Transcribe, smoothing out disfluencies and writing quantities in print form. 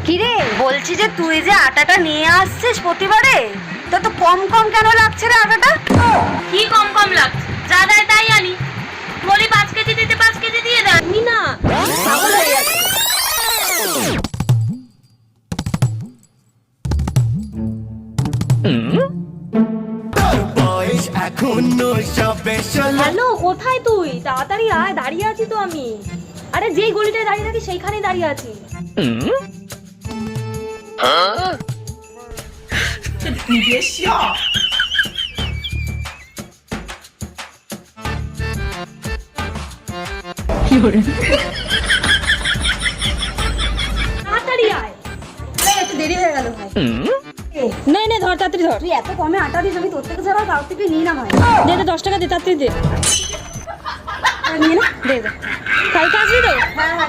কিরে বলছি যে তুই যে আটাটা নিয়ে আসছিস প্রতিবারে, তা তো কম কম কেন লাগছে রে আটাটা? কি কম কম লাগছে? যা দেয় তাই আনি। বলি 5 কেজি দিতে 5 কেজি দিয়ে দেয়। আমি না পাগল হয়ে যাচ্ছে। হ্যালো, কোথায় তুই? তাড়াতাড়ি আয়, দাঁড়িয়ে আছি তো আমি। আরে যেই গলিটায় দাঁড়িয়ে থাকি সেইখানেই দাঁড়িয়ে আছি। তাড়াতাড়ি আয়। একটু দেরি হয়ে গেল ভাই। নে নে, ধর তাড়াতাড়ি ধর। তুই এত কমে আটা দিস, আমি তোর থেকে ছাড়া কাউ থেকে নিই না ভাই। দে দে, 10 টাকা দে, তাড়াতাড়ি দে। নিয়ে না। দে দে। কালকে আসবি তো? হ্যাঁ হ্যাঁ।